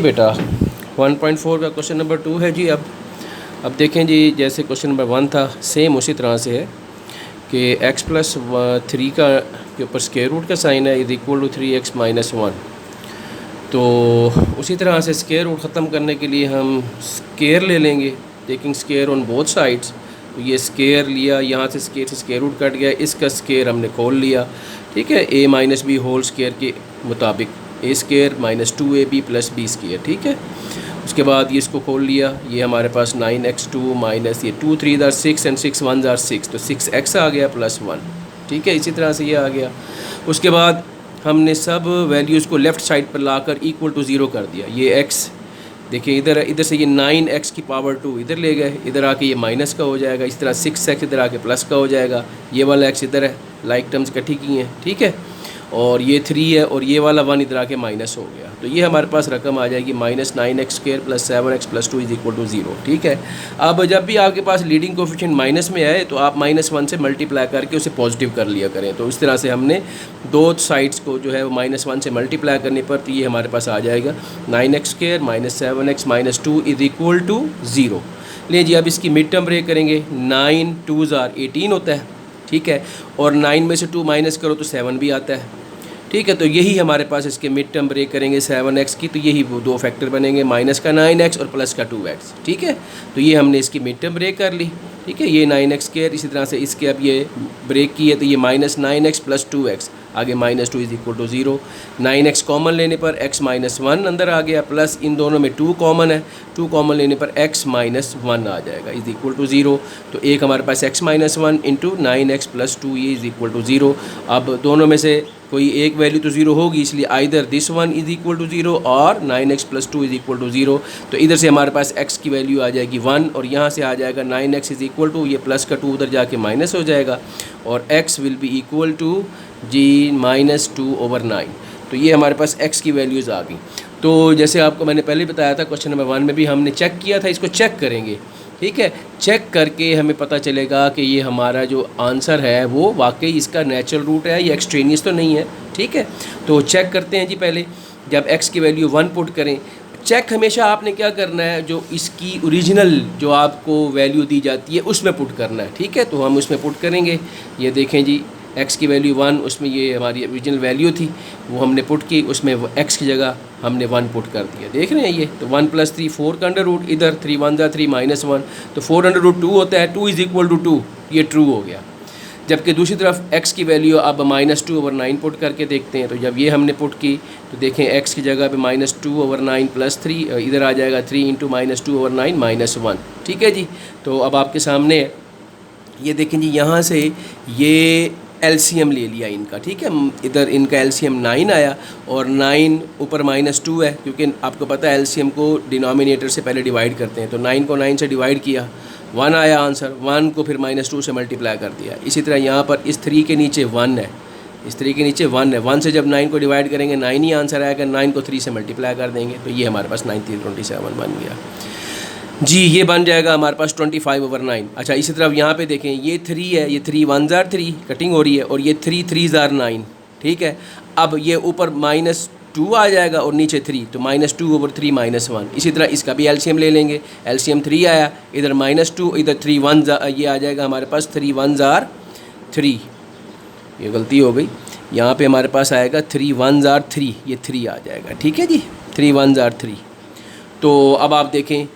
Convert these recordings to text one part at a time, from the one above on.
बेटा 1.4 का question number 2 है जी। अब देखें जी, जैसे क्वेश्चन नंबर 1 था सेम उसी तरह से है कि x+3 का के ऊपर स्क्वायर रूट का साइन है इज इक्वल टू 3x-1। तो उसी तरह से स्क्वायर रूट ख़त्म करने के लिए हम स्क्वायर ले लेंगे, taking square on both sides. तो ये स्क्वायर लिया, यहाँ से स्क्वायर रूट कट गया, इसका स्क्वायर हमने खोल लिया, ठीक है, a minus B whole square के मुताबिक a square minus 2ab plus b square, ठीक है। उसके बाद ये इसको खोल लिया, ये हमारे पास 9x2 माइनस ये 2 3 आर 6 एंड 6 1 आर 6, तो 6x आ गया प्लस 1, ठीक है। इसी तरह से ये आ गया। उसके बाद हमने सब वैल्यूज़ को लेफ़्ट साइड पर लाकर इक्वल टू 0 कर दिया। ये x देखिए इधर से ये 9x की पावर 2 इधर ले गए, इधर आके ये माइनस का हो जाएगा। इस तरह 6x इधर आके प्लस का हो जाएगा, ये वाला x इधर है, लाइक टर्म्स इकट्ठी की हैं, ठीक है। और ये 3 है और ये वाला 1 इधर आके माइनस हो गया, तो ये हमारे पास रकम आ जाएगी -9x² plus 7x plus 2 is equal to 0, ठीक है। अब जब भी आपके पास लीडिंग कोफिशिएंट माइनस में आए तो आप -1 से मल्टीप्लाई करके उसे पॉजिटिव कर लिया करें। तो इस तरह से हमने दो साइड्स को जो है वो -1 से मल्टीप्लाई करने पर तो ये हमारे पास आ जाएगा 9x² minus 7x minus 2 is equal to 0। ले जी, अब इसकी मिड टर्म ब्रेक करेंगे। 9 2 आर 18 होता है, ठीक है, और 9 में से 2 माइनस करो तो 7 भी आता है, ठीक है। तो यही हमारे पास इसके मिड टर्म ब्रेक करेंगे 7x की, तो यही वो दो फैक्टर बनेंगे, माइनस का 9x और प्लस का 2x, ठीक है। तो ये हमने इसकी मिड टर्म ब्रेक कर ली, ठीक है। ये 9x², इसी तरह से इसके अब ये ब्रेक की है तो ये -9x प्लस 2x, आगे -2 is equal to 0। 9x common लेने पर x -1 अंदर आ गया, प्लस इन दोनों में 2 कॉमन है, 2 कॉमन लेने पर x -1 आ जाएगा इज इक्वल टू 0। तो एक हमारे पास x -1 इंटू 9x प्लस 2 ये इज इक्वल टू 0। अब दोनों में से कोई एक वैल्यू तो 0 होगी, इसलिए either this one is equal to 0 और 9x plus 2 is equal to 0। तो इधर से हमारे पास x की वैल्यू आ जाएगी 1 और यहाँ से आ जाएगा 9x इज इक्वल टू, ये प्लस का 2 उधर जाके माइनस हो जाएगा और x will be equal to जी -2/9। तो ये हमारे पास x की वैल्यूज़ आ गई। तो जैसे आपको मैंने पहले बताया था क्वेश्चन नंबर 1 में भी हमने चेक किया था, इसको चेक करेंगे, ठीक है। चेक करके हमें पता चलेगा कि ये हमारा जो आंसर है वो वाकई इसका नेचुरल रूट है, ये एक्सट्रेनियस तो नहीं है, ठीक है। तो चेक करते हैं जी। पहले जब x की वैल्यू 1 पुट करें, चेक हमेशा आपने क्या करना है, जो इसकी ओरिजिनल जो आपको वैल्यू दी जाती है उसमें पुट करना है, ठीक है। तो हम उसमें पुट करेंगे। ये देखें जी, x की वैल्यू 1, उसमें ये हमारी ओरिजिनल वैल्यू थी वो हमने पुट की, उसमें x की जगह हमने 1 पुट कर दिया, देख रहे हैं ये। तो 1 + 3 4 का अंडर रूट, इधर 3 1 = 3 -1, तो 4√2 होता है, 2 इज इक्वल टू 2, ये ट्रू हो गया। जबकि दूसरी तरफ x की वैल्यू अब -2/9 पुट करके देखते हैं। तो जब ये हमने पुट की तो देखें x की जगह पे -2/9 प्लस 3, इधर आ जाएगा 3 × -2/9 -1, ठीक है जी। तो अब आपके सामने ये देखें जी, यहाँ से ये LCM ले लिया इनका, ठीक है। इधर इनका LCM 9 आया और 9 ऊपर -2 है, क्योंकि आपको पता है LCM को डिनोमिनेटर से पहले डिवाइड करते हैं। तो 9 को 9 से डिवाइड किया, 1 आया आंसर, 1 को फिर -2 से मल्टीप्लाई कर दिया। इसी तरह यहाँ पर इस 3 के नीचे 1 है, इस 3 के नीचे 1 है, 1 से जब 9 को डिवाइड करेंगे 9 ही आंसर आएगा, 9 को 3 से मल्टीप्लाई कर देंगे तो ये हमारे पास 9 3 27 बन गया जी। ये बन जाएगा हमारे पास 25/9। अच्छा, इसी तरफ यहाँ पे देखें, ये 3 है, ये 3 1 * 3 कटिंग हो रही है और ये 3 3 * 9, ठीक है। अब ये ऊपर -2 आ जाएगा और नीचे 3, तो -2/3 -1। इसी तरह इसका भी LCM ले लेंगे, LCM 3 आया, इधर -2, इधर 3 1 ये आ जाएगा हमारे पास 3 1 * 3, ये गलती हो गई, यहाँ पे हमारे पास आएगा 3 1 * 3, ये 3 आ जाएगा, ठीक है जी, 3 1 * 3। तो अब आप देखें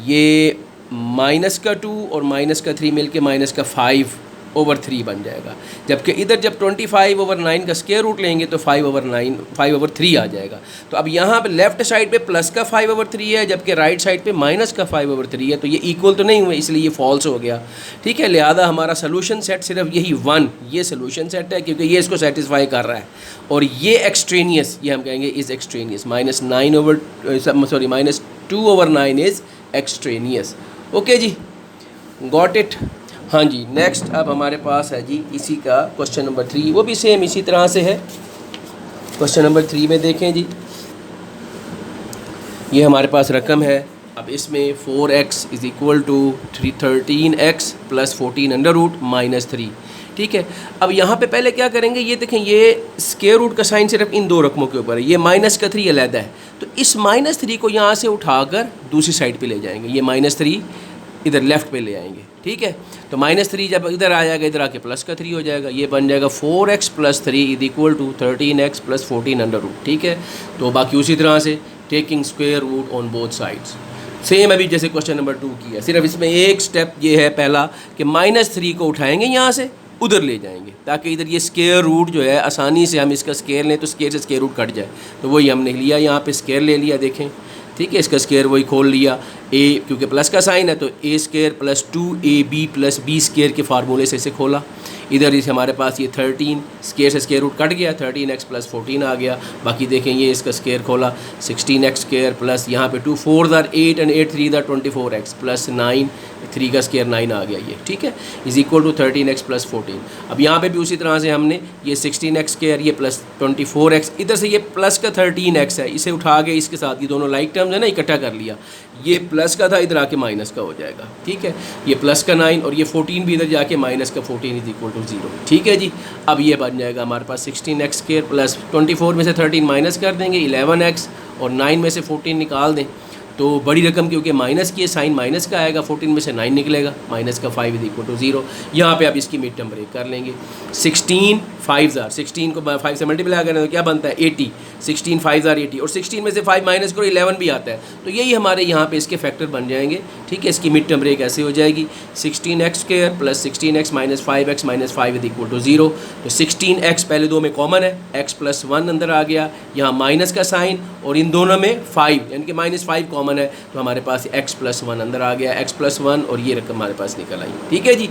ये -2 और -3 मिलके -5/3 बन जाएगा। जबकि इधर जब 25/9 का स्क्वायर रूट लेंगे तो 5/3 आ जाएगा। तो अब यहाँ पे लेफ़्ट साइड पे प्लस का 5/3 है, जबकि राइट साइड पे माइनस का 5/3 है, तो ये इक्वल तो नहीं हुए, इसलिए ये फॉल्स हो गया, ठीक है। लिहाजा हमारा सोल्यूशन सेट सिर्फ यही 1, ये सोल्यूशन सेट है, क्योंकि ये इसको सेटिस्फाई कर रहा है। और ये एक्सट्रेनियस, ये हम कहेंगे is extraneous, -2/9 is extraneous. Okay जी, गॉट इट। हाँ जी, नेक्स्ट अब हमारे पास है जी इसी का क्वेश्चन नंबर 3, वो भी सेम इसी तरह से है। क्वेश्चन नंबर 3 में देखें जी, ये हमारे पास रकम है। अब इसमें 4x is equal to 13x plus 14 under root -3, ठीक है। अब यहाँ पे पहले क्या करेंगे, ये देखें ये स्क्वायर रूट का साइन सिर्फ इन दो रकमों के ऊपर है, ये -3 अलहदा है, तो इस -3 को यहाँ से उठाकर दूसरी साइड पे ले जाएंगे, ये -3 इधर लेफ़्ट पे ले आएंगे, ठीक है। तो -3 जब इधर आ जाएगा, इधर आके +3 हो जाएगा, ये बन जाएगा 4x + 3 = 13x + 14 अंडर रूट, ठीक है। तो बाकी उसी तरह से taking square root on both sides, same अभी जैसे क्वेश्चन नंबर 2 की है, सिर्फ इसमें एक स्टेप ये है पहला कि -3 को उठाएंगे यहाँ से उधर ले जाएंगे, ताकि इधर ये स्क्वायर रूट जो है आसानी से हम इसका स्क्वायर लें तो स्क्वायर से स्क्वायर रूट कट जाए, तो वही हमने लिया, यहाँ पे स्क्वायर ले लिया, देखें, ठीक है। इसका स्क्वायर वही खोल लिया, ए क्योंकि प्लस का साइन है तो a² + 2ab + b² के फार्मूले से इसे खोला, इधर इस हमारे पास ये 13 स्क्वायर से स्क्वायर रूट कट गया, 13x + 14 आ गया। बाकी देखें ये इसका स्क्वायर खोला 16x² प्लस यहाँ पे 2 4 * 8 and 8 3 * 24x प्लस 9 3 का स्क्वायर 9 आ गया ये, ठीक है, = 13x + 14। अब यहाँ पे भी उसी तरह से हमने ये 16x² ये प्लस 24x, इधर से ये प्लस का 13x है, इसे उठा के इसके साथ ये दोनों लाइक टर्म्स है ना इकट्ठा कर लिया, ये प्लस का था इधर आके माइनस का हो जाएगा, ठीक है। ये प्लस का 9 और ये 14 भी इधर जाके माइनस का 14 = 0, ठीक है जी। अब ये बन जाएगा हमारे पास 16x² प्लस 24 में से 13 माइनस कर देंगे 11x और 9 में से 14 निकाल दें, तो बड़ी रकम क्योंकि माइनस की है, साइन माइनस का आएगा, 14 में से 9 निकलेगा, माइनस का 5 = 0। यहाँ पे आप इसकी मिड टर्म ब्रेक कर लेंगे, 16 5 16 को 5 से मल्टीप्लाई करें तो क्या बनता है 80, 16 5 80 और 16 में से 5 माइनस करो 11 भी आता है, तो यही हमारे यहाँ पे इसके फैक्टर बन जाएंगे, ठीक है। इसकी मिड टर्म ब्रेक ऐसे हो जाएगी 16x² प्लस 16x - 5x - 5 = 0, तो 16x पहले दो में कॉमन है, x + 1 अंदर आ गया, यहाँ माइनस का साइन और इन दोनों में 5 यानी कि -5 कॉमन है, तो हमारे पास x + 1 अंदर आ गया, x + 1 और ये रकम हमारे पास निकल आई, ठीक है जी।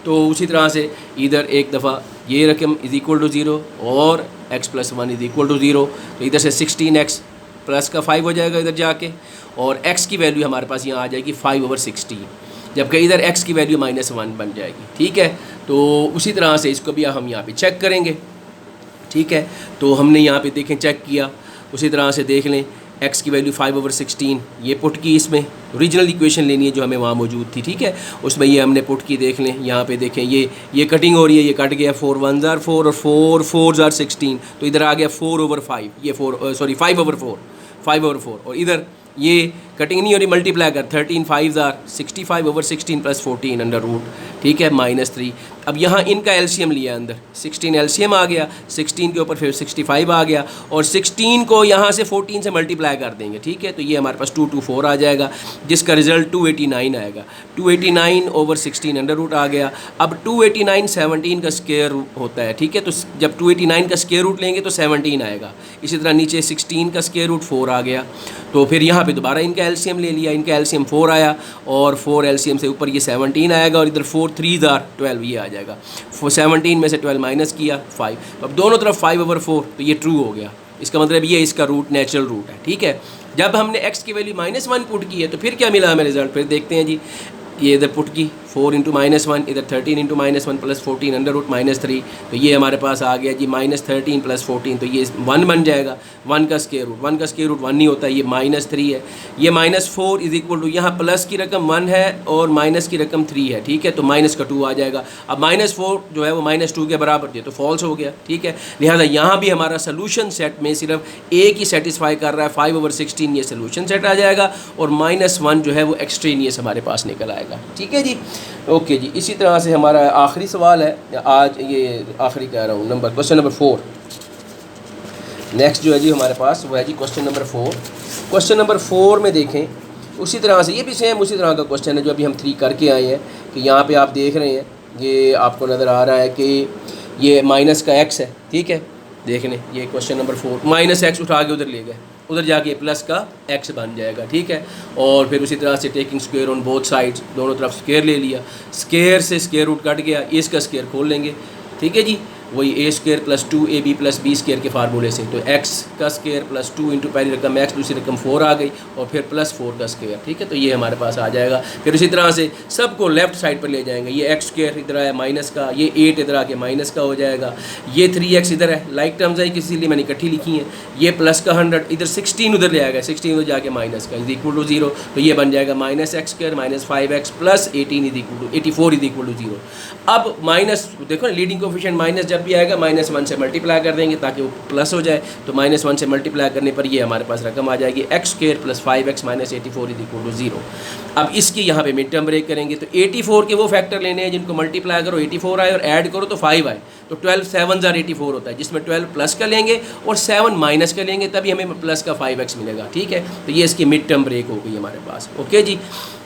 तो उसी तरह से इधर एक दफ़ा ये रकम = 0 और x + 1 = 0, तो इधर से 16x प्लस का 5 हो जाएगा इधर जाके, और x की वैल्यू हमारे पास यहाँ आ जाएगी 5/16, जबकि इधर x की वैल्यू -1 बन जाएगी, ठीक है। तो उसी तरह से इसको भी हम यहाँ पे चेक करेंगे, ठीक है। तो हमने यहाँ पे देखें चेक किया, उसी तरह से देख लें x की वैल्यू 5/16 ये पुट की, इसमें ओरिजिनल इक्वेशन लेनी है जो हमें वहाँ मौजूद थी, ठीक है, उसमें ये हमने पुट की, देख लें यहाँ पे देखें ये कटिंग हो रही है, ये कट गया 4 1s are 4 और 4 4s are 16, तो इधर आ गया 4/5, ये 5/4 5/4, और इधर ये कटिंग नहीं हो रही, मल्टीप्लाई कर 13 5s are 65/16 + 14 अंडर रूट, ठीक है, -3। अब यहाँ इनका एलसीएम लिया अंदर, 16 एलसीएम आ गया, 16 के ऊपर फिर 65 आ गया, और 16 को यहाँ से 14 से मल्टीप्लाई कर देंगे, ठीक है, तो ये हमारे पास 224 आ जाएगा, जिसका रिजल्ट 289 आएगा, 289/16 अंडर रूट आ गया। अब 289 17 का स्क्वायर होता है, ठीक है, तो जब 289 का स्क्वायर रूट लेंगे तो 17 आएगा। इसी तरह नीचे 16 का स्क्वायर रूट 4 आ गया, तो फिर यहाँ पे दोबारा इनका एलसीएम ले लिया, इनका एलसीएम 4 आया, और 4 एलसीएम से ऊपर ये 17 आएगा, और इधर 4 3s are 12 ये आ जाएगा, 17 में से 12 माइनस किया 5, अब दोनों तरफ 5/4, तो ये ट्रू हो गया, इसका मतलब ये इसका रूट नेचुरल रूट है, ठीक है। जब हमने x की वैल्यू -1 पुट की है तो फिर क्या मिला हमें रिजल्ट, फिर देखते हैं जी, ये इधर पुट की 4 × -1, इधर 13 × -1 + 14 अंडर रूट -3, तो ये हमारे पास आ गया जी -13 + 14, तो ये 1 बन जाएगा, 1 का स्क्वायर रूट 1 नहीं होता, ये -3 है, ये -4 = यहाँ प्लस की रकम 1 है और माइनस की रकम 3 है, ठीक है, तो माइनस का 2 आ जाएगा। अब -4 जो है वो -2 के बराबर है, तो फॉल्स हो गया, ठीक है। लिहाजा यहाँ भी हमारा सोल्यूशन सेट में सिर्फ एक ही सेटिस्फाई कर रहा है, 5/16 ये सोल्यूशन सेट आ जाएगा, और -1 जो है वो एक्सट्रेनियस हमारे पास निकल आएगा, ठीक है जी। ओके जी, इसी तरह से हमारा आखिरी सवाल है आज, ये आखिरी कह रहा हूँ, क्वेश्चन नंबर 4 नेक्स्ट जो है जी हमारे पास वो है जी क्वेश्चन नंबर 4। क्वेश्चन नंबर 4 में देखें उसी तरह से, ये भी सेम उसी तरह का क्वेश्चन है जो अभी हम 3 करके आए हैं, कि यहाँ पे आप देख रहे हैं, ये आपको नज़र आ रहा है कि ये माइनस का x है, ठीक है, देख लें, ये क्वेश्चन नंबर 4 -x उठा के उधर ले गए, उधर जाके प्लस का x बन जाएगा, ठीक है। और फिर उसी तरह से taking square on both sides, दोनों तरफ स्क्वायर ले लिया, स्क्वायर से स्क्वायर रूट कट गया, इसका स्क्वायर खोल लेंगे, ठीक है जी। वही A square plus 2ab plus B square के फार्मूले से। तो x का स्क्वायर प्लस 2 इंटू पहली रकम x, दूसरी रकम 4 आ गई, और फिर प्लस 4 का स्क्वायर, ठीक है। तो ये हमारे पास आ जाएगा। फिर इसी तरह से सबको लेफ्ट साइड पर ले जाएंगे। ये x स्क्वायर इधर आया माइनस का, ये 8 इधर आके माइनस का हो जाएगा, ये 3x इधर है, लाइक टर्म्स है इसीलिए मैंने इकट्ठी लिखी है। ये प्लस का 100 इधर 16 उधर ले आएगा, 16 उधर जाके माइनस का इज इक्वल टू 0। तो ये बन जाएगा minus X square minus 5x plus 18 is equal to 84 is equal to 0। अब माइनस देखो ना, लीडिंग कोफिशिएंट माइनस जब भी आएगा -1 से मल्टीप्लाई कर देंगे ताकि वो प्लस हो जाए। तो -1 से मल्टीप्लाई करने पर ये हमारे पास रकम आ जाएगी X square plus 5x minus 84 is equal to 0। अब इसकी यहाँ पे मिड टर्म ब्रेक करेंगे। तो 84 के वो फैक्टर लेने हैं जिनको मल्टीप्लाई करो 84 आए और ऐड करो तो 5 आए। तो 12 7 84 होता है, जिसमें 12 प्लस का लेंगे और 7 माइनस का लेंगे, तभी हमें प्लस का 5x मिलेगा, ठीक है। तो ये इसकी मिड टर्म ब्रेक हो गई हमारे पास, ओके जी।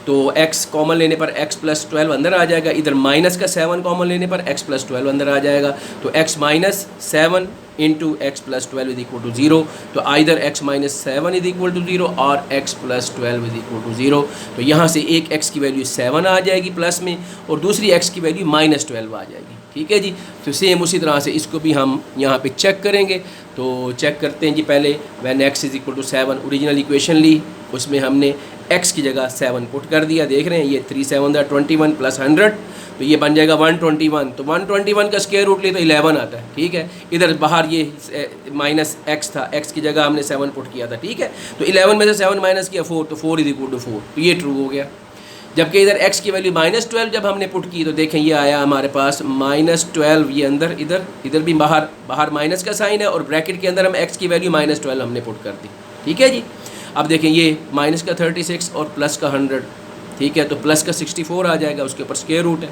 तो x कॉमन लेने पर x प्लस 12 अंदर आ जाएगा, इधर माइनस का 7 कॉमन लेने पर x प्लस 12 अंदर आ जाएगा। तो x minus 7 into X plus 12 is equal to 0। तो either x minus 7 is equal to 0 और x plus 12 is equal to 0। तो यहाँ से एक x की वैल्यू 7 आ जाएगी प्लस में, और दूसरी x की वैल्यू माइनस 12 आ जाएगी, ठीक है जी। तो सेम उसी तरह से इसको भी हम यहाँ पे चेक करेंगे। तो चेक करते हैं जी। पहले when x is equal to 7 original equation ली, उसमें हमने x की जगह 7 पुट कर दिया। देख रहे हैं ये 3 7 21 प्लस 100, तो ये बन जाएगा 121। तो 121 का स्क्वायर रूट ले तो 11 आता है, ठीक है। इधर बाहर ये माइनस x था, x की जगह हमने 7 पुट किया था, ठीक है। तो 11 में से 7 माइनस किया 4, तो 4 इज इक्वल टू 4, तो ये ट्रू हो गया। जबकि इधर x की वैल्यू -12 जब हमने पुट की तो देखें ये आया हमारे पास -12, ये अंदर इधर भी बाहर माइनस का साइन है, और ब्रैकेट के अंदर हम x की वैल्यू -12 हमने पुट कर दी, ठीक है जी। अब देखें ये माइनस का 36 और प्लस का 100, ठीक है। तो प्लस का 64 आ जाएगा, उसके ऊपर स्क्वायर रूट है,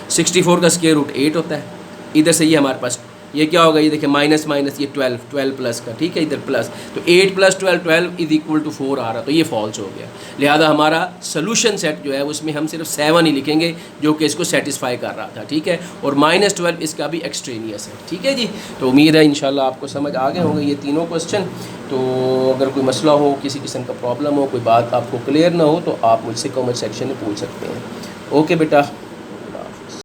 64 का स्क्वायर रूट 8 होता है। इधर से ये हमारे पास ये क्या होगा, ये देखिए माइनस माइनस ये 12 प्लस का, ठीक है, इधर प्लस। तो 8 प्लस 12 इज इक्वल टू 4 आ रहा, तो ये फॉल्स हो गया। लिहाजा हमारा सोल्यूशन सेट जो है उसमें हम सिर्फ 7 ही लिखेंगे जो कि इसको सेटिस्फाई कर रहा था, ठीक है। और -12 इसका भी एक्सट्रेनियस है, ठीक है जी। तो उम्मीद है इंशाल्लाह आपको समझ आ गए होंगे ये तीनों क्वेश्चन। तो अगर कोई मसला हो, किसी किस्म का प्रॉब्लम हो, कोई बात आपको क्लियर ना हो, तो आप मुझसे कमेंट सेक्शन में पूछ सकते हैं। ओके बेटा।